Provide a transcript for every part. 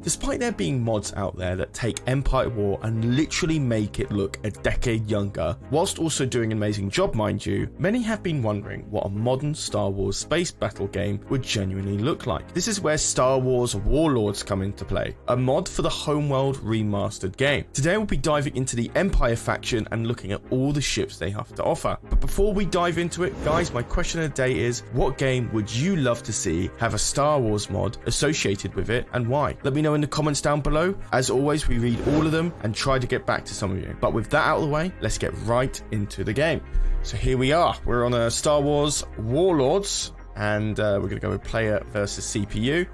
Despite there being mods out there that take Empire War and literally make it look a decade younger, whilst also doing an amazing job mind you, many have been wondering what a modern Star Wars space battle game would genuinely look like. This is where Star Wars Warlords come into play, a mod for the Homeworld Remastered game. Today we'll be diving into the Empire faction and looking at all the ships they have to offer. But before we dive into it, guys, my question of the day is, what game would you love to see have a Star Wars mod associated with it, and why? Let me know in the comments down below. As always, we read all of them and try to get back to some of you. But with that out of the way, let's get right into the game. So here we are. We're on a Star Wars Warlords, and we're going to go with player versus CPU.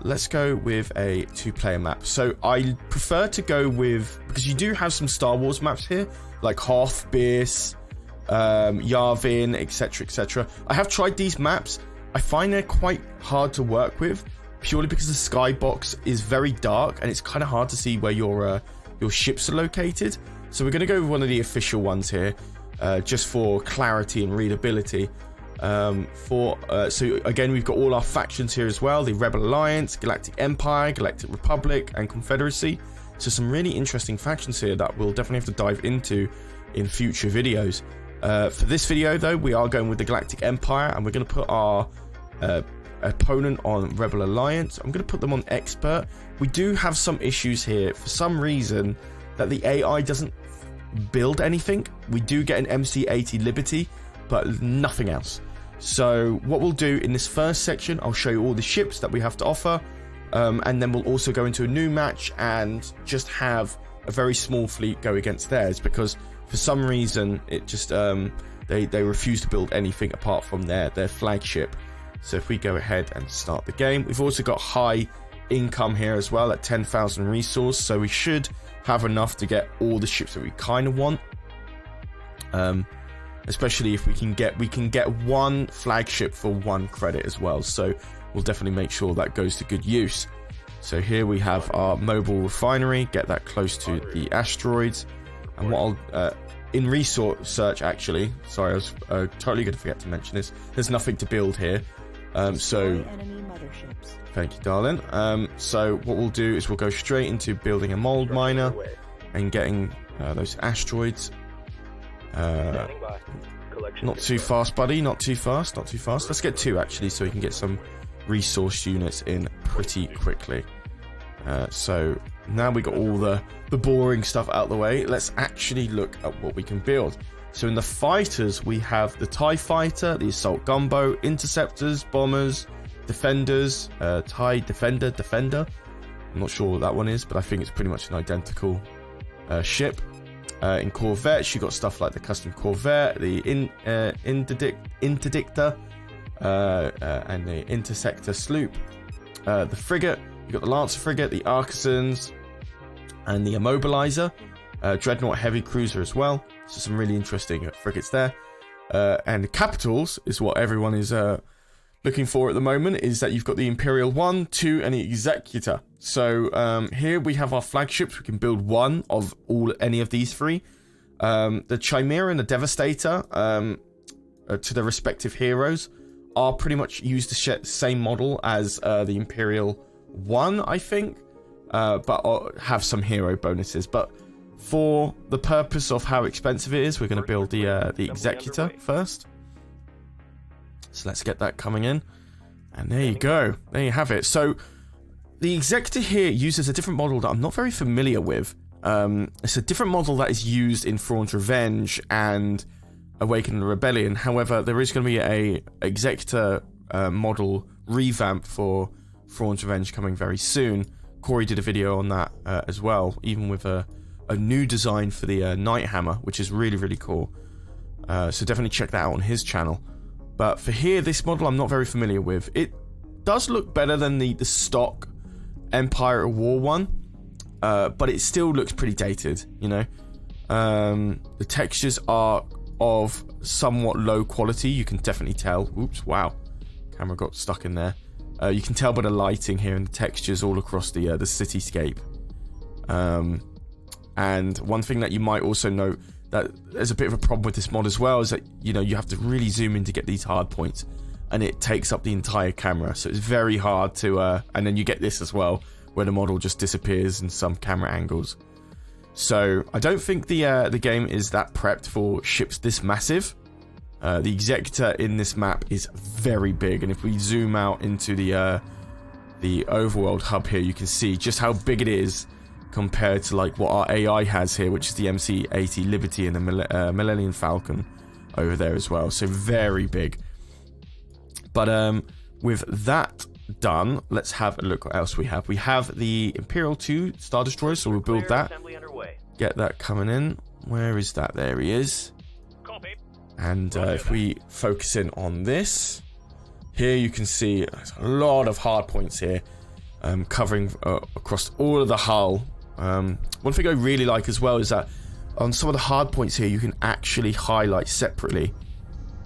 Let's go with a 2-player map. So I prefer to go with, because you do have some Star Wars maps here, like Hoth, Biss, Yavin, etc, etc. I have tried these maps. I find they're quite hard to work with, purely because the skybox is very dark and it's kind of hard to see where your ships are located. So we're going to go with one of the official ones here, just for clarity and readability. So again, we've got all our factions here as well: the Rebel Alliance, Galactic Empire, Galactic Republic, and Confederacy. So some really interesting factions here that we'll definitely have to dive into in future videos. For this video though, we are going with the Galactic Empire, and we're going to put our opponent on Rebel Alliance. I'm going to put them on Expert. We do have some issues here for some reason that the AI doesn't build anything. We do get an MC-80 Liberty, but nothing else. So what we'll do in this first section, I'll show you all the ships that we have to offer, and then we'll also go into a new match and just have a very small fleet go against theirs, because for some reason it just they refuse to build anything apart from their flagship. So if we go ahead and start the game, we've also got high income here as well at 10,000 resource, so we should have enough to get all the ships that we kind of want. Especially if we can get one flagship for 1 credit as well, so we'll definitely make sure that goes to good use. So here we have our mobile refinery, get that close to the asteroids. And what I'll in resource search, actually, sorry, I was totally going to forget to mention this, there's nothing to build here. So thank you, darling. So what we'll do is we'll go straight into building a mold miner and getting those asteroids. Not too fast, buddy, not too fast, not too fast. Let's get 2 actually, so we can get some resource units in pretty quickly. So now we got all the boring stuff out of the way. Let's actually look at what we can build. So in the fighters, we have the TIE Fighter, the Assault Gunboat, Interceptors, Bombers, Defenders, TIE Defender. I'm not sure what that one is, but I think it's pretty much an identical ship. In Corvettes, you got stuff like the Custom Corvette, the Interdictor, and the Interceptor Sloop. The Frigate, you got the Lancer Frigate, the Artisans, and the Immobilizer. Dreadnought Heavy Cruiser as well. So some really interesting frigates there. And the Capitals is what everyone is looking for at the moment, is that you've got the Imperial 1, 2, and the Executor. So here we have our flagships. We can build one of any of these 3. The Chimera and the Devastator, to their respective heroes, are pretty much used the same model as the Imperial 1, I think, but have some hero bonuses. But for the purpose of how expensive it is, we're going to build the Executor first. So let's get that coming in. And there you go. There you have it. So the Executor here uses a different model that I'm not very familiar with. It's a different model that is used in Thrawn's Revenge and Awakening the Rebellion. However, there is going to be a Executor model revamp for Thrawn's Revenge coming very soon. Corey did a video on that as well, even with a new design for the Night Hammer, which is really, really cool. So definitely check that out on his channel. But for here, this model I'm not very familiar with. It does look better than the stock Empire at War one, but it still looks pretty dated, you know. The textures are of somewhat low quality, you can definitely tell. Oops, wow, camera got stuck in there. You can tell by the lighting here and the textures all across the cityscape. And one thing that you might also note that there's a bit of a problem with this mod as well is that, you know, you have to really zoom in to get these hard points. and it takes up the entire camera. So it's very hard to, and then you get this as well, where the model just disappears in some camera angles. So I don't think the game is that prepped for ships this massive. The Executor in this map is very big, and if we zoom out into the overworld hub here, you can see just how big it is compared to like what our AI has here, which is the MC-80 Liberty and the Millennium Falcon over there as well. So very big. But with that done, let's have a look what else we have. We have the Imperial 2 Star Destroyers, so we'll build that. Get that coming in. Where is that? There he is. And if we focus in on this, here you can see there's a lot of hard points here, covering across all of the hull. One thing I really like as well is that on some of the hard points here, you can actually highlight separately,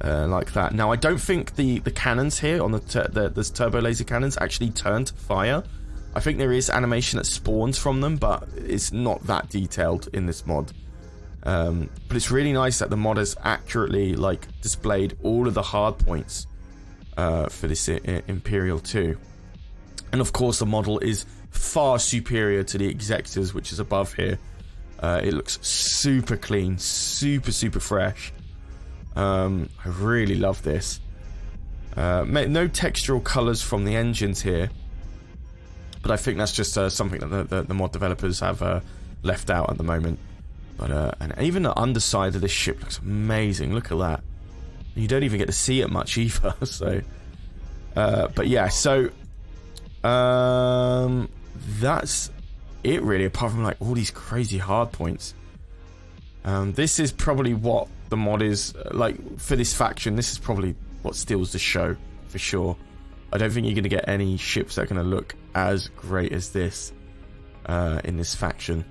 like that. Now, I don't think the cannons here on the turbo laser cannons actually turn to fire. I think there is animation that spawns from them, but it's not that detailed in this mod. But it's really nice that the mod has accurately like displayed all of the hard points for this Imperial 2. And of course the model is far superior to the Executors, which is above here. It looks super clean, super fresh. I really love this. No textural colors from the engines here, but I think that's just something that the mod developers have left out at the moment. But and even the underside of this ship looks amazing. Look at that. You don't even get to see it much either. So, but yeah. So, that's it really. Apart from like all these crazy hard points. This is probably what the mod is like for this faction. This is probably what steals the show for sure. I don't think you're going to get any ships that are going to look as great as this in this faction.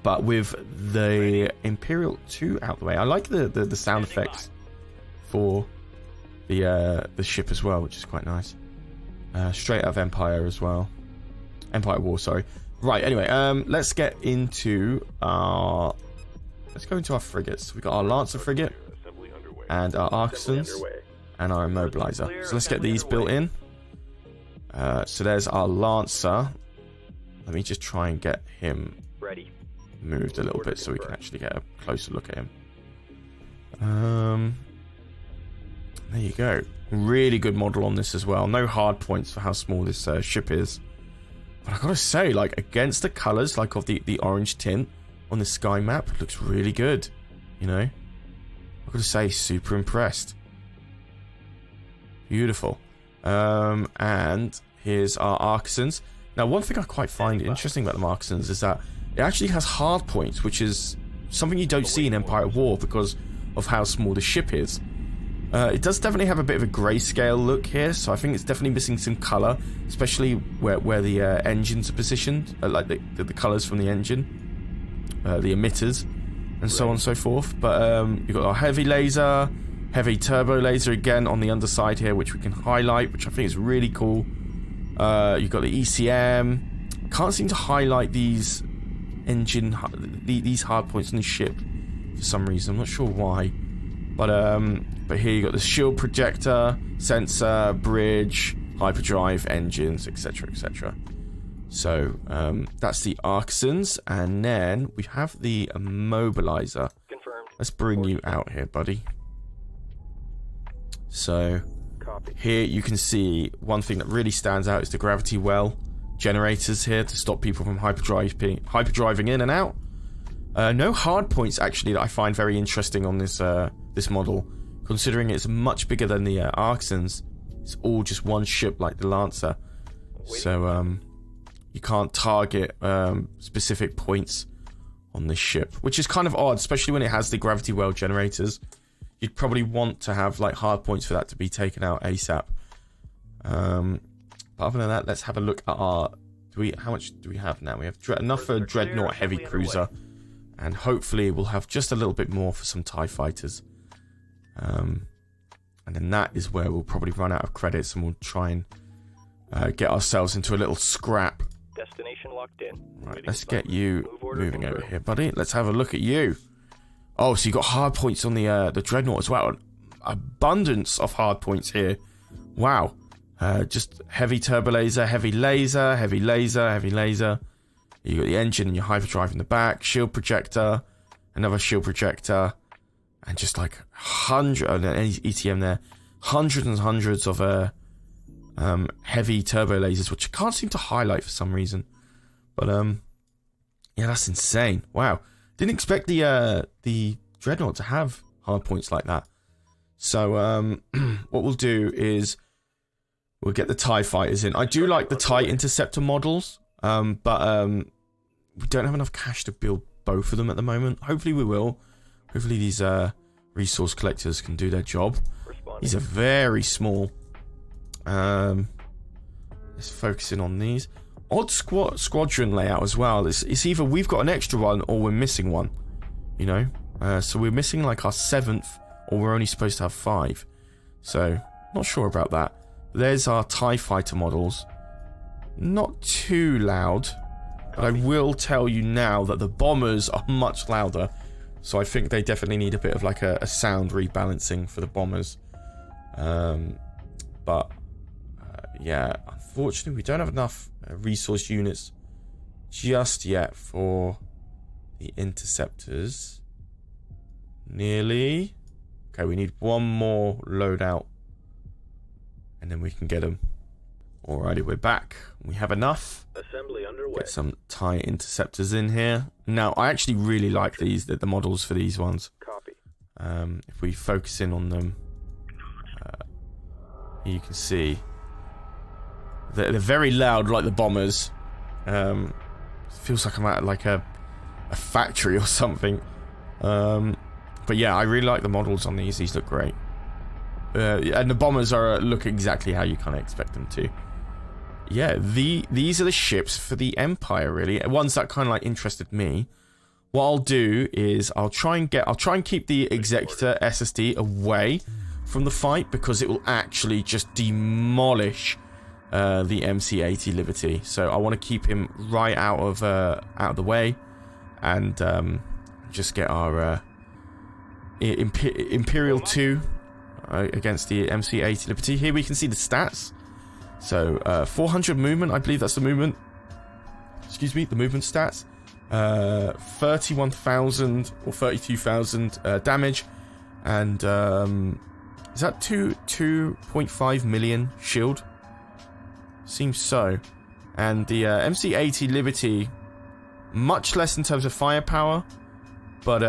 But with the Imperial 2 out the way, I like the sound effects for the ship as well, which is quite nice. Straight out of Empire as well. Empire War, sorry. Right, anyway, let's get into our... Let's go into our frigates. We've got our Lancer frigate, and our Artisans, and our Immobilizer. So let's get these built in. So there's our Lancer. Let me just try and get him moved a little bit so we can actually get a closer look at him. There you go. Really good model on this as well. No hard points for how small this ship is. But I gotta say, like, against the colours, like of the orange tint on the sky map, it looks really good. You know? I gotta say, super impressed. Beautiful. And here's our Artisans. Now, one thing I quite find interesting about the Artisans is that it actually has hard points, which is something you don't see in Empire War because of how small the ship is. It does definitely have a bit of a grayscale look here, so I think it's definitely missing some colour, especially where the engines are positioned, like the colours from the engine, the emitters, and so on and so forth. But you've got our heavy laser, heavy turbo laser again on the underside here, which we can highlight, which I think is really cool. You've got the ECM. Can't seem to highlight these these hard points on the ship for some reason. I'm not sure why. But here you got the shield projector, sensor, bridge, hyperdrive, engines, etc, etc. So that's the Artisans, and then we have the Immobilizer. Confirmed. Let's bring you out here, buddy. So here you can see one thing that really stands out is the gravity well generators here to stop people from hyperdriving in and out. No hard points actually that I find very interesting on this this model, considering it's much bigger than the Artisans. It's all just one ship like the Lancer, so you can't target specific points on this ship, which is kind of odd, especially when it has the gravity well generators. You'd probably want to have like hard points for that to be taken out ASAP. But other than that, let's have a look at our... how much do we have now? We have enough for a Dreadnought heavy cruiser, and hopefully we'll have just a little bit more for some TIE fighters. And then that is where we'll probably run out of credits, and we'll try and get ourselves into a little scrap. Destination locked in. Right, let's get you moving over here, buddy. Let's have a look at you. Oh, so you got hard points on the Dreadnought as well. abundance of hard points here. Wow. Just heavy turbo laser, heavy laser, heavy laser, heavy laser. You got the engine and your hyperdrive in the back, shield projector, another shield projector, and just like ETM there, hundreds and hundreds of heavy turbo lasers, which I can't seem to highlight for some reason. But yeah, that's insane. Wow, didn't expect the Dreadnought to have hard points like that. So what we'll do is we'll get the TIE fighters in. I do like the TIE interceptor models, but we don't have enough cash to build both of them at the moment. Hopefully we will. Hopefully these resource collectors can do their job. These are very small. Let's focus in on these. Odd squadron layout as well. It's either we've got an extra one or we're missing one. You know? So we're missing like our 7th, or we're only supposed to have 5. So, not sure about that. There's our TIE fighter models. Not too loud. But I will tell you now that the bombers are much louder. So I think they definitely need a bit of like a sound rebalancing for the bombers. But yeah, unfortunately we don't have enough resource units just yet for the interceptors. Nearly. Okay, we need one more loadout. And then we can get them. Alrighty, we're back. We have enough. Assembly underway. Get some TIE interceptors in here. Now, I actually really like these, the models for these ones. Copy. If we focus in on them, you can see they're very loud, like the bombers. Feels like I'm at like a factory or something. But yeah, I really like the models on these. These look great. And the bombers look exactly how you kind of expect them to. Yeah, these are the ships for the Empire, really. Ones that kind of like interested me. What I'll do is I'll try and keep the Executor SSD away from the fight, because it will actually just demolish the MC-80 Liberty. So I want to keep him right out of the way, and just get our Imperial 2 against the MC-80 Liberty. Here we can see the stats. So 400 movement, I believe that's the movement. Excuse me, the movement stats. 31,000 or 32,000 damage, and is that 2.5 million shield? Seems so. And the MC-80 Liberty, much less in terms of firepower, but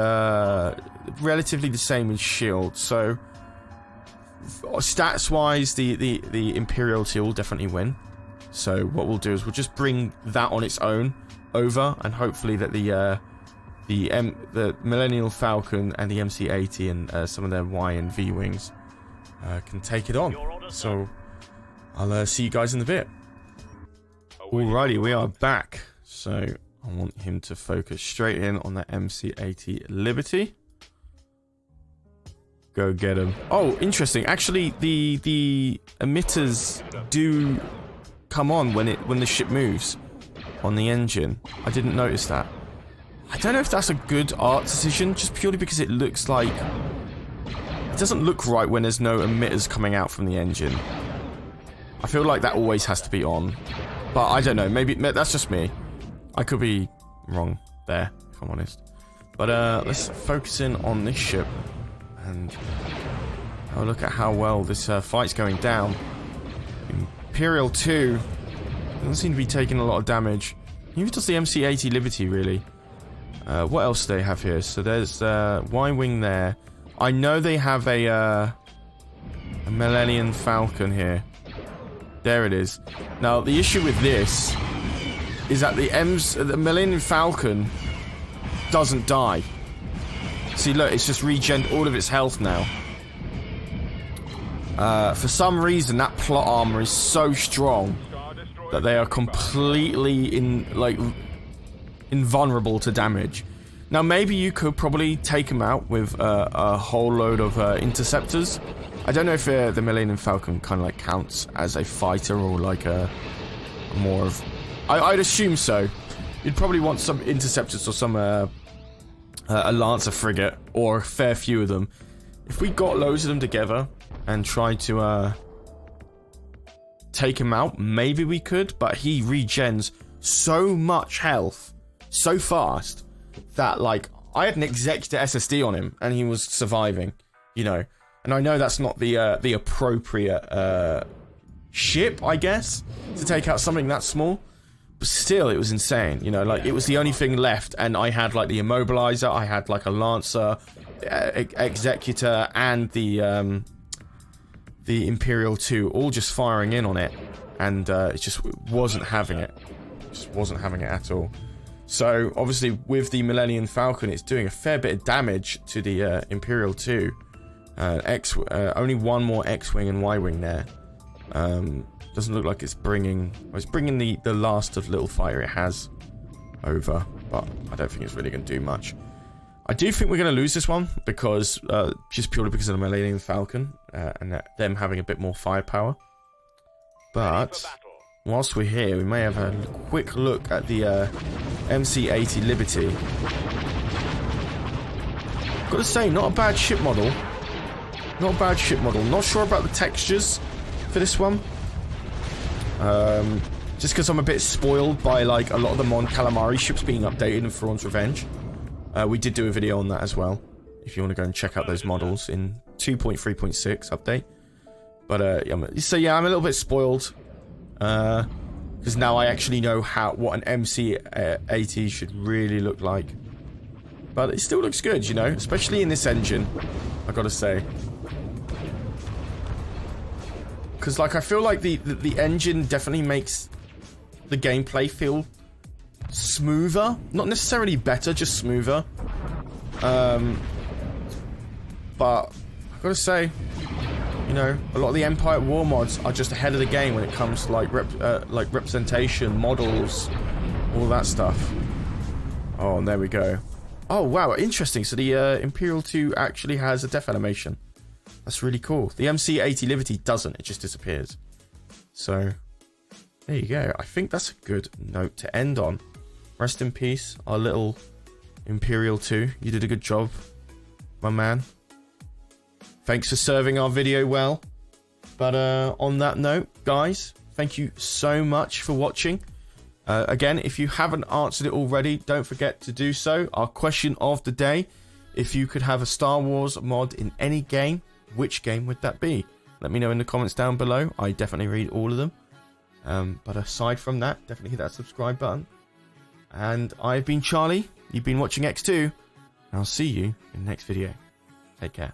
relatively the same in shield. So stats wise, the Imperial 2 will definitely win. So what we'll do is we'll just bring that on its own over, and hopefully that the Millennial Falcon and the MC-80 and some of their Y and V wings can take it on. So I'll see you guys in a bit. Alrighty, we are back. So I want him to focus straight in on that MC-80 Liberty. Go get him. Oh, interesting. Actually, the emitters do come on when the ship moves on the engine. I didn't notice that. I don't know if that's a good art decision, just purely because it looks like it doesn't look right when there's no emitters coming out from the engine. I feel like that always has to be on, but I don't know. Maybe that's just me. I could be wrong there, if I'm honest. But let's focus in on this ship and have a look at how well this fight's going down. Imperial 2 doesn't seem to be taking a lot of damage. Neither does the MC-80 Liberty, really. What else do they have here? So there's Y-Wing there. I know they have a Millennium Falcon here. There it is. Now, the issue with this is that the Millennium Falcon doesn't die. See, look, it's just regened all of its health now. For some reason, that plot armor is so strong that they are completely invulnerable to damage. Now, maybe you could probably take them out with a whole load of interceptors. I don't know if the Millennium Falcon kind of like counts as a fighter or like a more of... I'd assume so. You'd probably want some interceptors or some a Lancer frigate, or a fair few of them. If we got loads of them together and tried to take him out, maybe we could, but he regens so much health so fast that, like, I had an Executor SSD on him and he was surviving, you know. And I know that's not the appropriate ship, I guess, to take out something that small, but still, it was insane, you know. Like, it was the only thing left, and I had, like, the Immobilizer, I had, like, a Lancer, Executor, and the Imperial 2 all just firing in on it, and it just wasn't having it. Just wasn't having it at all. So, obviously, with the Millennium Falcon, it's doing a fair bit of damage to the Imperial 2. Only one more X-Wing and Y-Wing there. Doesn't look like it's bringing... Well, it's bringing the last of little fighter it has over, but I don't think it's really going to do much. I do think we're going to lose this one, because just purely because of the Millennium Falcon, and them having a bit more firepower. But... whilst we're here, we may have a quick look at the MC-80 Liberty. Gotta say, not a bad ship model. Not a bad ship model. Not sure about the textures for this one. Just because I'm a bit spoiled by, like, a lot of the Mon Calamari ships being updated in Thrawn's Revenge. We did do a video on that as well, if you want to go and check out those models in 2.3.6 update. But, so yeah, I'm a little bit spoiled. Because now I actually know what an MC-80 should really look like. But it still looks good, you know, especially in this engine, I gotta say. Because, like, I feel like the engine definitely makes the gameplay feel smoother. Not necessarily better, just smoother. But I gotta say, you know, a lot of the Empire War mods are just ahead of the game when it comes to, like, representation, models, all that stuff. Oh, and there we go. Oh, wow, interesting. So the Imperial 2 actually has a death animation. That's really cool. The MC-80 Liberty doesn't. It just disappears. So, there you go. I think that's a good note to end on. Rest in peace, our little Imperial 2. You did a good job, my man. Thanks for serving our video well. But on that note, guys, thank you so much for watching. Again, if you haven't answered it already, don't forget to do so. Our question of the day: if you could have a Star Wars mod in any game, which game would that be? Let me know in the comments down below. I definitely read all of them. But aside from that, definitely hit that subscribe button. And I've been Charlie. You've been watching EcksToo. And I'll see you in the next video. Take care.